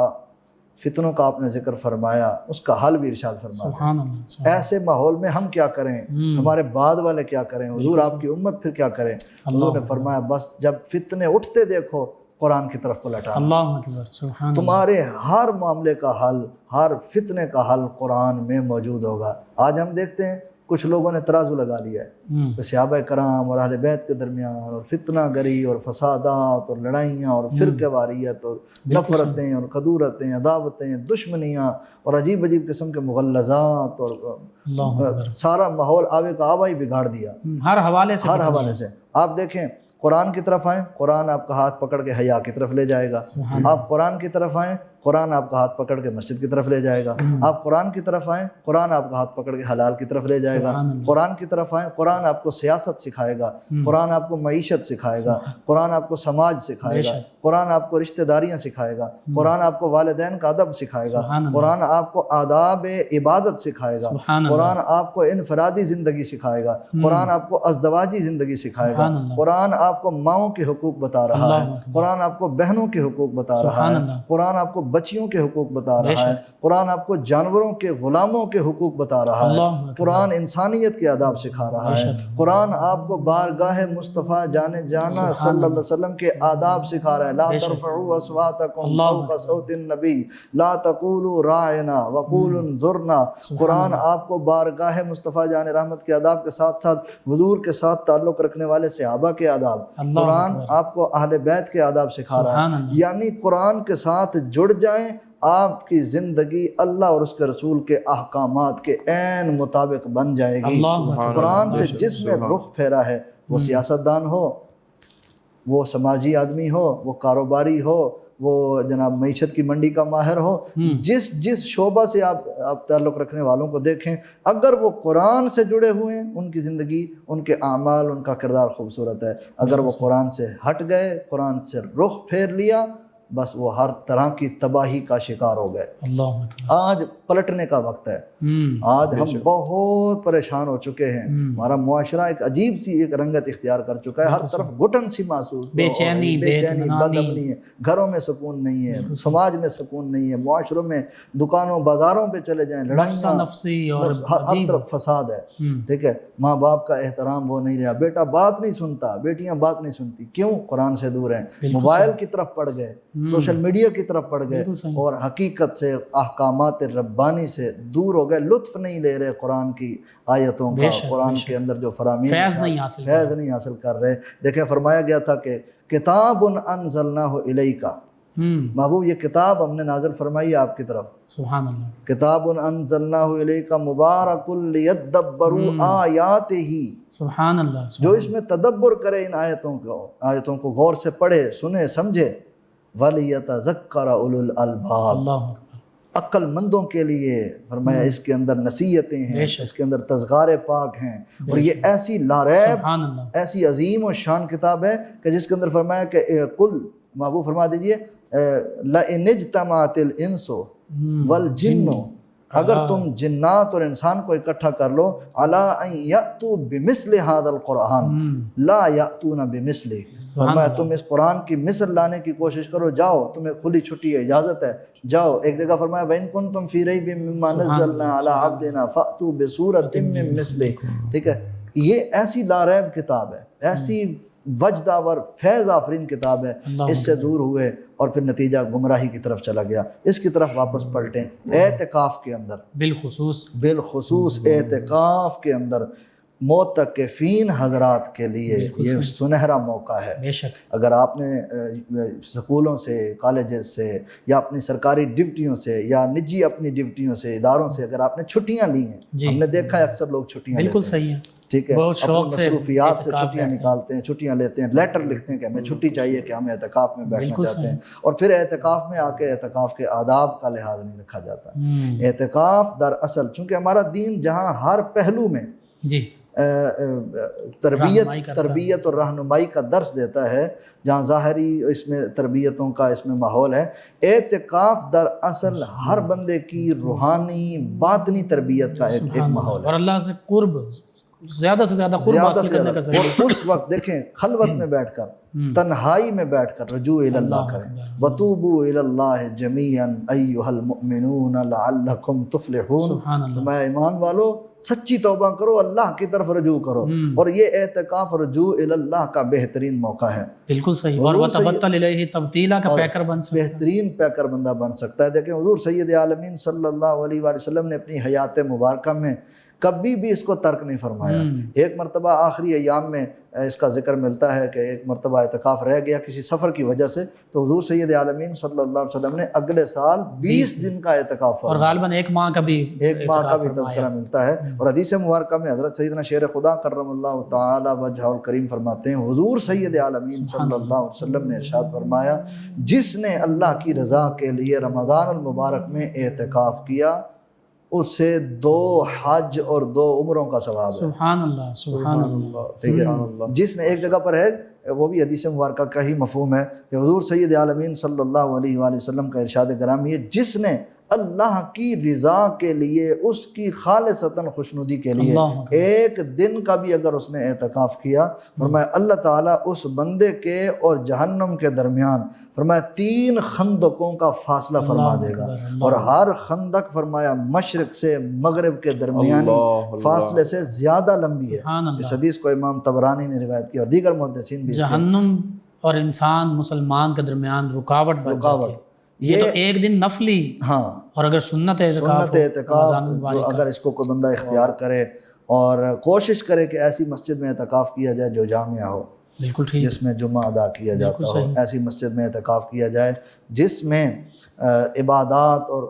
فتنوں کا آپ نے ذکر فرمایا، اس کا حل بھی ارشاد فرمایا۔ سبحان اللہ، ایسے ماحول میں ہم کیا کریں، ہمارے بعد والے کیا کریں، حضور آپ کی امت پھر کیا کریں؟ حضور نے فرمایا بس جب فتنے اٹھتے دیکھو قرآن کی طرف پلٹا، اللہ اکبر، سبحان اللہ، تمہارے ہر معاملے کا حل، ہر فتنے کا حل قرآن میں موجود ہوگا۔ آج ہم دیکھتے ہیں کچھ لوگوں نے ترازو لگا لیا ہے کہ صحابہ کرام اور اہل بیت کے درمیان اور فتنہ گری اور فسادات اور لڑائیاں اور فرقہ واریت اور نفرتیں اور قدورتیں، عداوتیں، دشمنیاں اور عجیب عجیب قسم کے مغلظات اور سارا ماحول آوے کا آوا ہی بگاڑ دیا ہر حوالے سے آپ دیکھیں قرآن کی طرف آئیں، قرآن آپ کا ہاتھ پکڑ کے حیا کی طرف لے جائے گا. آپ قرآن کی طرف آئیں، قرآن آپ کا ہاتھ پکڑ کے مسجد کی طرف لے جائے گا. آپ قرآن کی طرف آئیں، قرآن آپ کا ہاتھ پکڑ کے حلال کی طرف لے جائے گا. قرآن کی طرف آئیں، قرآن آپ کو سیاست سکھائے گا، قرآن آپ کو معیشت سکھائے گا، قرآن آپ کو سماج سکھائے گا، قرآن آپ کو رشتہ داریاں سکھائے گا، قرآن آپ کو والدین کا ادب سکھائے گا، قرآن آپ کو آداب عبادت سکھائے گا، قرآن آپ کو انفرادی زندگی سکھائے گا، قرآن آپ کو ازدواجی زندگی سکھائے گا، قرآن آپ کو ماؤں کے حقوق بتا رہا ہے، قرآن آپ کو بہنوں کے حقوق بتا رہا ہے، قرآن آپ کو بچیوں کے حقوق بتا رہا ہے، قرآن آپ کو جانوروں کے غلاموں کے حقوق بتا رہا ہے، قرآن انسانیت کے آداب سکھا رہا ہے، قرآن آپ کو بارگاہ مصطفیٰ جانا صلی اللہ علیہ وسلم کے آداب سکھا رہا ہے. لا ترفعوا اصواتکم فوق صوت النبی لا تقولوا راعنا وقولوا انظرنا. قرآن آپ کو بارگاہ مصطفیٰ جان رحمت کے آداب کے ساتھ ساتھ حضور کے ساتھ تعلق رکھنے والے صحابہ کے آداب، قرآن آپ کو اہل بیت کے آداب سکھا رہا ہے. یعنی قرآن کے ساتھ جڑ جائیں، آپ کی زندگی اللہ اور اس کے رسول کے احکامات کے عین مطابق بن جائے گی. قرآن سے جس نے رخ پھیرا ہے، وہ سیاستدان ہو، وہ سماجی آدمی ہو، وہ کاروباری ہو، وہ جناب معیشت کی منڈی کا ماہر ہو، جس شعبہ سے آپ تعلق رکھنے والوں کو دیکھیں، اگر وہ قرآن سے جڑے ہوئے ہیں، ان کی زندگی، ان کے اعمال، ان کا کردار خوبصورت ہے. اگر وہ قرآن سے ہٹ گئے، قرآن سے رخ پھیر لیا، بس وہ ہر طرح کی تباہی کا شکار ہو گئے. آج پلٹنے کا وقت ہے. آج ہم بہت پریشان ہو چکے ہیں. ہمارا معاشرہ ایک عجیب سی ایک رنگت اختیار کر چکا ہے. ہر طرف گھٹن سی محسوس، بے چینی، بد امنی ہے. گھروں میں سکون نہیں ہے، سماج میں سکون نہیں ہے، معاشروں میں، دکانوں بازاروں پہ چلے جائیں، لڑائیاں، ہر طرف فساد ہے. ٹھیک ہے، ماں باپ کا احترام وہ نہیں رہا، بیٹا بات نہیں سنتا، بیٹیاں بات نہیں سنتی. کیوں؟ قرآن سے دور ہیں، موبائل کی طرف پڑ گئے، سوشل میڈیا کی طرف پڑ گئے اور حقیقت سے، احکامات ربانی سے دور ہو گئے. لطف نہیں لے رہے قرآن کی آیتوں کا، قرآن کے اندر جو فرامین فیض نہیں حاصل کر رہے. دیکھیں فرمایا گیا تھا کہ کتاب انزلناہ الیک، محبوب یہ کتاب ہم نے نازل فرمائی ہے آپ کی طرف. سبحان اللہ. کتاب انزلناہ الیک مبارک لیدبروا آیاتہ. سبحان اللہ. جو اس میں تدبر کرے ان آیتوں کو غور سے پڑھے، سنے، سمجھے. وَلِيَتَذَكَّرَ أُولُو الْأَلْبَابِ، عقل مندوں کے لیے فرمایا اس کے اندر نصیحتیں ہیں، اس کے اندر تذکار پاک ہیں. اور یہ ایسی لاریب، ایسی عظیم و شان کتاب ہے کہ جس کے اندر فرمایا کہ قل، محبوب فرما دیجئے لَإِنِ اجْتَمَعَتِ الْإِنسُ وَالْجِنُّ، اگر تم جنات اور انسان کو اکٹھا کر لو، عَلَىٰ أَن يَأْتُوا بِمِثْلِ هَذَا الْقُرْآنِ لَا يَأْتُونَ بِمِثْلِهِ. فرمایا تم اس قرآن کی مثل لانے کی کوشش کرو، جاؤ، تمہیں کھلی چھٹی ہے، اجازت ہے، جاؤ. ایک جگہ فرمایا وَإِن كُنتُمْ فِي رَيْبٍ مِّمَّا نَزَّلْنَا عَلَىٰ عَبْدِنَا فَأْتُوا بِسُورَةٍ مِّن مِّثْلِهِ. ٹھیک ہے، یہ ایسی لاریب کتاب ہے، ایسی وجدآور فیض آفرین کتاب ہے. اس سے دور ہوئے اور پھر نتیجہ گمراہی کی طرف چلا گیا. اس کی طرف واپس پلٹیں. اعتکاف کے اندر بالخصوص اعتکاف کے اندر معتکفین حضرات کے لیے یہ سنہرا موقع ہے. اگر آپ نے سکولوں سے، کالجز سے، یا اپنی سرکاری ڈیوٹیوں سے، یا نجی اپنی ڈیوٹیوں سے، اداروں سے اگر آپ نے چھٹیاں لی ہیں، ہم نے دیکھا ہے اکثر لوگ چھٹیاں لیتے ہیں. ٹھیک ہے، اپنی مصروفیات سے چھٹیاں نکالتے ہیں، چھٹیاں لیتے ہیں، لیٹر لکھتے ہیں کہ ہمیں چھٹی چاہیے کہ ہم اعتکاف میں بیٹھنا چاہتے ہیں. اور پھر اعتکاف میں آ کے اعتکاف کے آداب کا لحاظ نہیں رکھا جاتا. اعتکاف دراصل چونکہ ہمارا دین جہاں ہر پہلو میں تربیت اور رہنمائی کا درس دیتا ہے، جہاں ظاہری اس میں تربیتوں کا اس میں ماحول ہے، اعتکاف دراصل ہر بندے کی روحانی باطنی تربیت کا ایک ماحول ہے. اور اللہ سے قرب، زیادہ سے زیادہ قرب حاصل کرنے کا ذریعہ. اور اس وقت دیکھیں خلوت میں بیٹھ کر، تنہائی میں بیٹھ کر رجوع اللہ کریں. وَتُوبُوا إِلَى اللَّهِ جَمِيعًا أَيُّهَا الْمُؤْمِنُونَ لَعَلَّكُمْ تُفْلِحُونَ. میں ایمان والو سچی توبہ کرو، اللہ کی طرف رجوع کرو. اور یہ اعتکاف رجوع اللہ کا بہترین موقع ہے. بالکل صحیح. اور وَتَبَتَّلْ إِلَيْهِ تَبْتِيلًا کا پیکر بن سکتا ہے، بہترین پیکر بندہ بن سکتا ہے. دیکھیں حضور سید عالمین صلی اللہ علیہ وآلہ وسلم نے اپنی حیات مبارکہ میں کبھی بھی اس کو ترک نہیں فرمایا۔ ایک مرتبہ آخری ایام میں اس کا ذکر ملتا ہے کہ ایک مرتبہ اعتکاف رہ گیا کسی سفر کی وجہ سے، تو حضور سید عالمین صلی اللہ علیہ وسلم نے اگلے سال 20 دن کا اعتکاف اور فرمایا، غالباً ایک ماہ کا بھی تذکرہ ملتا ہے۔ اور حدیث مبارکہ میں حضرت سیدنا شیر خدا کرم اللہ تعالی وجہہ الکریم فرماتے ہیں، حضور سید عالمین صلی اللہ علیہ وسلم نے ارشاد فرمایا، جس نے اللہ کی رضا کے لیے رمضان المبارک میں اعتکاف کیا اسے 2 حج اور 2 عمروں کا ثواب ہے۔ سبحان اللہ، سبحان اللہ۔ ٹھیک ہے، جس نے ایک جگہ پر ہے، وہ بھی حدیث مبارکہ کا ہی مفہوم ہے کہ حضور سید عالمین صلی اللہ علیہ وآلہ وسلم کا ارشاد گرامی ہے، جس نے اللہ کی رضا کے لیے، اس کی خالصتاً خوشنودی کے لیے ایک دن کا بھی اگر اس نے اعتکاف کیا، فرمایا اللہ تعالیٰ اس بندے کے اور جہنم کے درمیان فرمایا 3 خندقوں کا فاصلہ فرما دے گا، اور ہر خندق فرمایا مشرق سے مغرب کے درمیانی فاصلے سے زیادہ لمبی ہے۔ اس حدیث کو امام طبرانی نے روایت کیا اور دیگر محدثین بھی۔ جہنم اور انسان مسلمان کے درمیان رکاوٹ بن جاتی ہے۔ یہ تو ایک دن نفلی، ہاں، اور اگر سنت اعتکاف اگر اس کو کوئی بندہ اختیار کرے اور کوشش کرے کہ ایسی مسجد میں اعتکاف کیا جائے جو جامعہ ہو، بالکل ٹھیک، جس میں جمعہ ادا کیا جاتا ہو، ایسی مسجد میں اعتکاف کیا جائے جس میں عبادات اور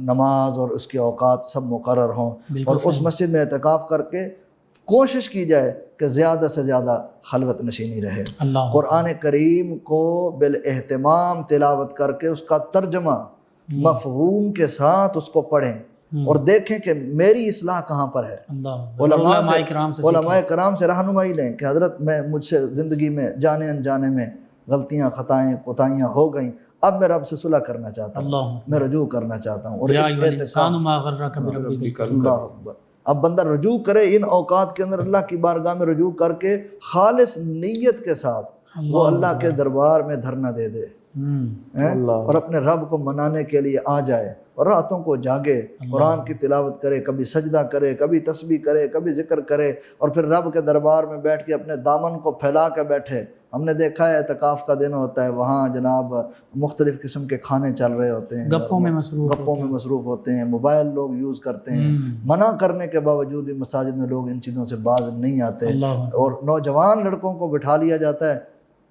نماز اور اس کے اوقات سب مقرر ہوں، اور اس مسجد میں اعتکاف کر کے کوشش کی جائے کہ زیادہ سے زیادہ خلوت نشینی رہے، قرآن کریم کو بالاہتمام تلاوت کر کے اس کا ترجمہ مفہوم کے ساتھ اس کو پڑھیں اور دیکھیں کہ میری اصلاح کہاں پر ہے۔ علماء کرام سے رہنمائی لیں کہ حضرت مجھ سے زندگی میں جانے انجانے میں غلطیاں، خطائیں، کوتاہیاں ہو گئیں، اب میں رب سے صلح کرنا چاہتا ہوں، میں رجوع کرنا چاہتا ہوں، اور اللہ اکبر، اب بندہ رجوع کرے ان اوقات کے اندر، اللہ کی بارگاہ میں رجوع کر کے خالص نیت کے ساتھ وہ اللہ کے دربار میں دھرنا دے دے اور اپنے رب کو منانے کے لیے آ جائے، اور راتوں کو جاگے، قرآن کی تلاوت کرے، کبھی سجدہ کرے، کبھی تسبیح کرے، کبھی ذکر کرے، اور پھر رب کے دربار میں بیٹھ کے اپنے دامن کو پھیلا کے بیٹھے۔ ہم نے دیکھا ہے اعتکاف کا دن ہوتا ہے، وہاں جناب مختلف قسم کے کھانے چل رہے ہوتے ہیں، گپوں میں مصروف ہوتے ہیں، موبائل لوگ یوز کرتے ہیں، منع کرنے کے باوجود بھی مساجد میں لوگ ان چیزوں سے باز نہیں آتے، اور نوجوان لڑکوں کو بٹھا لیا جاتا ہے۔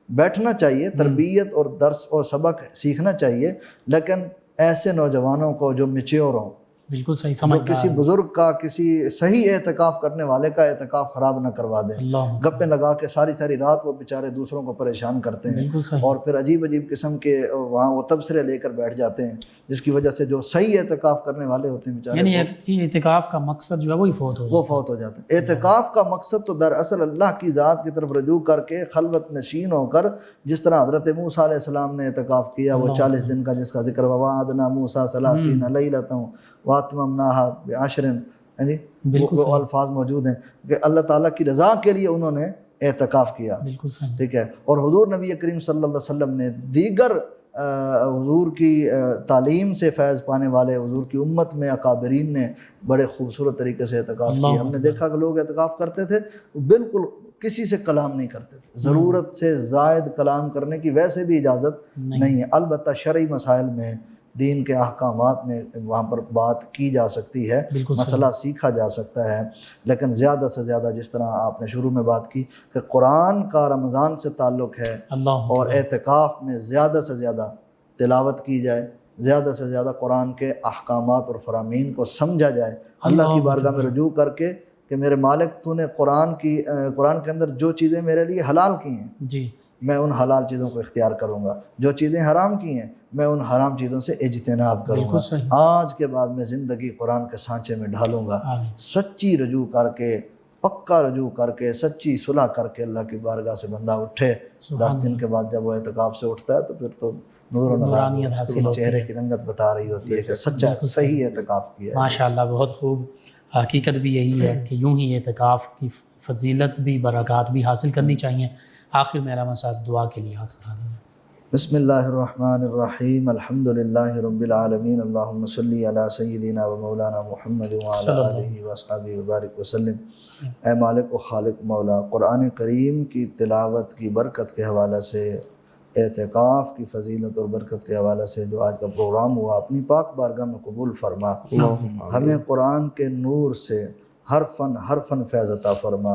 بیٹھنا چاہیے، تربیت اور درس اور سبق سیکھنا چاہیے، لیکن ایسے نوجوانوں کو جو میچیور ہوں، بالکل صحیح، جو کسی بزرگ کا، کسی صحیح اعتکاف کرنے والے کا اعتکاف خراب نہ کروا دیں، گپیں لگا کے ساری رات وہ بیچارے دوسروں کو پریشان کرتے ہیں، اور پھر عجیب قسم کے وہاں وہ تبصرے لے کر بیٹھ جاتے ہیں، جس کی وجہ سے جو صحیح اعتکاف کرنے والے ہوتے ہیں بیچارے، یعنی اعتکاف کا مقصد جو ہے وہی فوت ہو جاتا ہے۔ اعتکاف کا مقصد تو دراصل اللہ کی ذات کی طرف رجوع کر کے خلوت نشین ہو کر، جس طرح حضرت موسیٰ علیہ السلام نے اعتکاف کیا، وہ 40 دن کا جس کا ذکر وَوَعَدْنَا مُوسَىٰ 30 لَيْلَةً وَأَتْمَمْنَاهَا بِعَشْرٍ، وہ الفاظ موجود ہیں کہ اللہ تعالیٰ کی رضا کے لیے انہوں نے اعتکاف کیا، ٹھیک ہے۔ اور حضور نبی کریم صلی اللہ علیہ وسلم نے دیگر حضور کی تعلیم سے فیض پانے والے حضور کی امت میں اکابرین نے بڑے خوبصورت طریقے سے اعتکاف کیا۔ ہم نے دیکھا کہ لوگ اعتکاف کرتے تھے، بالکل کسی سے کلام نہیں کرتے تھے، ضرورت سے زائد کلام کرنے کی ویسے بھی اجازت نہیں ہے، البتہ شرعی مسائل میں، دین کے احکامات میں وہاں پر بات کی جا سکتی ہے، مسئلہ سیکھا جا سکتا ہے، لیکن زیادہ سے زیادہ جس طرح آپ نے شروع میں بات کی کہ قرآن کا رمضان سے تعلق ہے، اور اعتکاف میں زیادہ سے زیادہ تلاوت کی جائے، زیادہ سے زیادہ قرآن کے احکامات اور فرامین کو سمجھا جائے، اللہ کی بارگاہ میں رجوع کر کے کہ میرے مالک تو نے قرآن کے اندر جو چیزیں میرے لیے حلال کی ہیں، میں ان حلال چیزوں کو اختیار کروں گا، جو چیزیں حرام کی ہیں میں ان حرام چیزوں سے اجتناب کروں گا، آج کے بعد میں زندگی قرآن کے سانچے میں ڈھالوں گا، سچی رجوع کر کے، پکا رجوع کر کے، سچی صلح کر کے اللہ کی بارگاہ سے بندہ اٹھے۔ 10 دن کے بعد جب وہ اعتکاف سے اٹھتا ہے تو پھر تو نور و نور چہرے کی رنگت بتا رہی ہوتی ہے کہ سچا صحیح اعتکاف کیا ہے۔ ماشاءاللہ، بہت خوب۔ حقیقت بھی یہی ہے کہ یوں ہی اعتکاف کی فضیلت بھی، برکات بھی حاصل کرنی چاہیے۔ آخر میں علامہ صاحب دعا کے لیے ہاتھ اٹھا دیں۔ بسم اللہ الرحمن الرحیم، الحمد للہ رب العالمین، اللہم صلی علی سیدنا و مولانا محمد وعلی آلہ وصحبہ وبارک وسلم۔ اے مالک و خالق مولا، قرآن کریم کی تلاوت کی برکت کے حوالے سے، اعتکاف کی فضیلت اور برکت کے حوالے سے جو آج کا پروگرام ہوا، اپنی پاک بارگاہ میں قبول فرما، ہمیں قرآن کے نور سے حرفاً حرفاً فیض عطا فرما،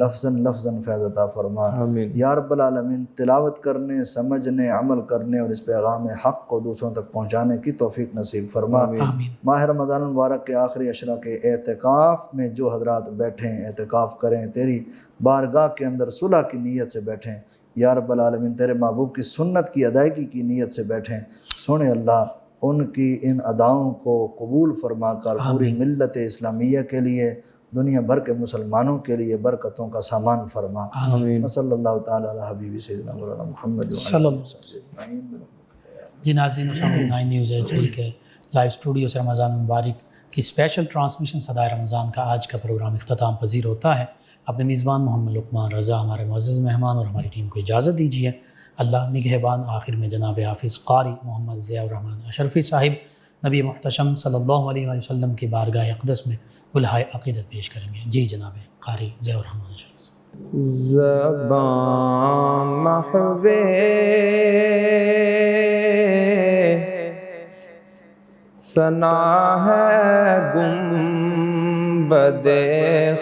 لفظاً لفظاً فیض عطا فرما یا رب العالمین۔ تلاوت کرنے، سمجھنے، عمل کرنے اور اس پیغام حق کو دوسروں تک پہنچانے کی توفیق نصیب فرما۔ ماہ رمضان المبارک کے آخری عشرہ کے اعتکاف میں جو حضرات بیٹھیں، اعتکاف کریں، تیری بارگاہ کے اندر صلح کی نیت سے بیٹھیں یا رب العالمین، تیرے محبوب کی سنت کی ادائیگی کی نیت سے بیٹھیں، سونے اللہ ان کی ان اداؤں کو قبول فرما کر پوری ملت اسلامیہ کے لیے، دنیا بھر کے مسلمانوں کے لیے برکتوں کا سامان فرما۔ صلی اللہ تعالیٰ علی حبیب سیدنا مولانا محمد صلی اللہ علیہ وسلم۔ جی ناظرین، 9 نیوز ایچ ڈی کے لائیو اسٹوڈیو سے رمضان المبارک کی اسپیشل ٹرانسمیشن صدائے رمضان کا آج کا پروگرام اختتام پذیر ہوتا ہے۔ اپنے میزبان محمد لقمان رضا، ہمارے معزز مہمان اور ہماری ٹیم کو اجازت دیجیے۔ اللہ نگہبان۔ آخر میں جناب حافظ قاری محمد ضیاء الرحمن اشرفی صاحب نبی محتشم صلی اللہ علیہ وآلہ وسلم کی بارگاہ اقدس میں الہائے عقیدت پیش کریں گے۔ جی جناب قاری ضیاء الرحمن اشرفی صاحب۔ زبان محو ثنا ہے گنبد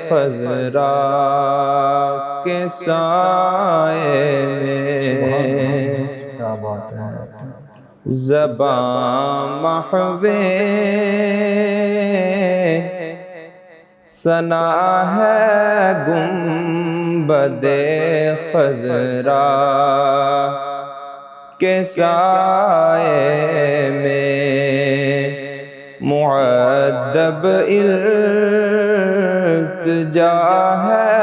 خضرا کے سائے میں، کیا بات ہے۔ زبان محو ثنا ہے گنبد خضرا کے سائے میں، معدب التجا ہے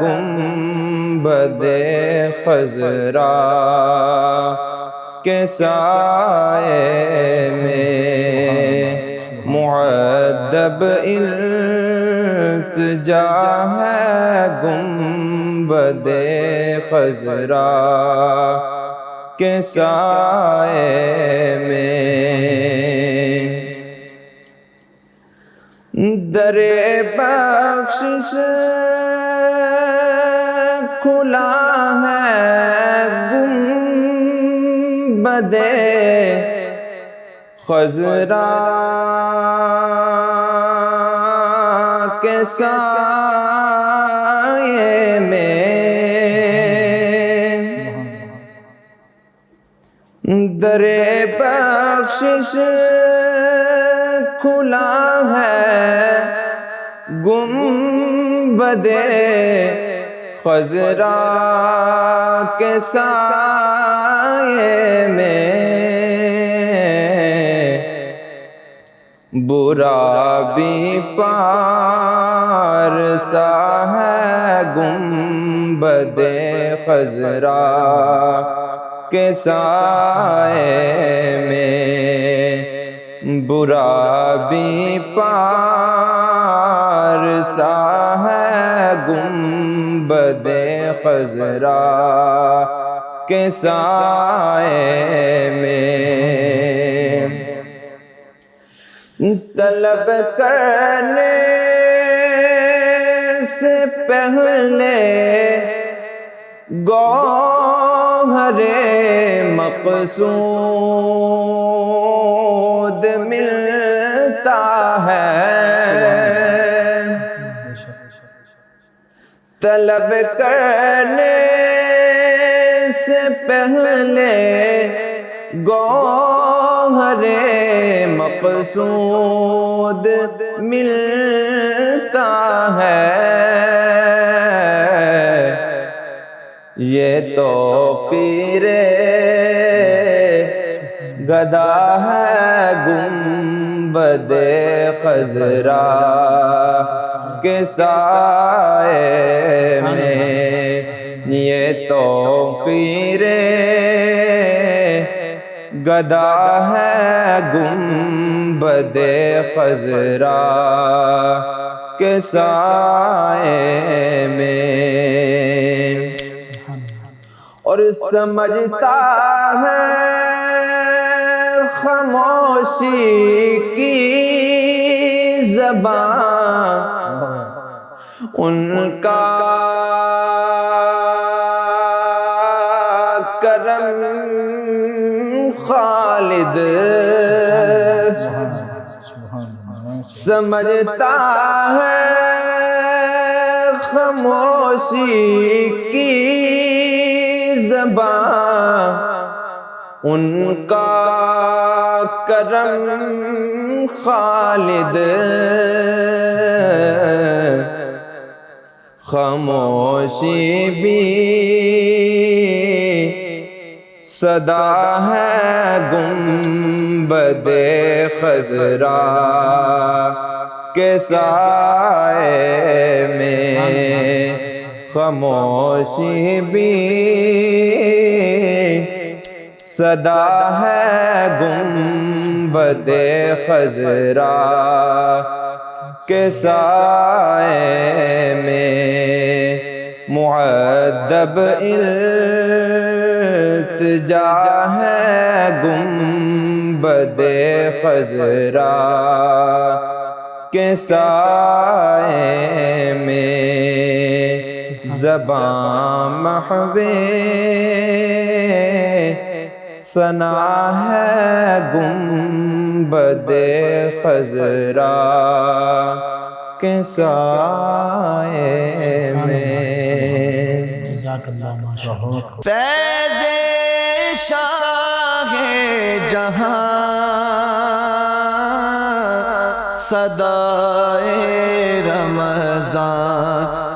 گنبد خضرا کے سائے میں، معدب التجا ہے گنبد خضرا کے سائے میں، در بخشش کھلا ہے گنبد خضرا کے سائے میں، در بخشش کھلا ہے گنبد خضرا کے سائے میں، برا بھی پارسا ہے گنبد خضرا کے سائے میں، برا بھی پارسا ہے گنبد خضرا کے سائے میں، طلب کرنے سے پہلے گوہر مقصود ملتا ہے، طلب کرنے سے پہلے گوہر مقصود ملتا ہے، یہ تو پیر گدا ہے گنبد خضرا کے سائے میں، یہ تو پیر گدا ہے گنبد خضرا کے سائے میں، اور سمجھتا ہے خاموشی کی زبان ان کا کرم خالد، سمجھتا ہے خاموشی کی زبان ان کا کرم خالد خاموشی بھی صدا ہے گنبد خضرا کے سائے میں خاموشی بھی صدا ہے گنبد خضرا کے سائے میں معدب التجا ہے گنبد خضرا کے سائے میں زبان محو ثنا ہے گنبد خضرا کے سائے میں جزاک اللہ ماشاءاللہ فیض شاہ جہاں صدائے رمضان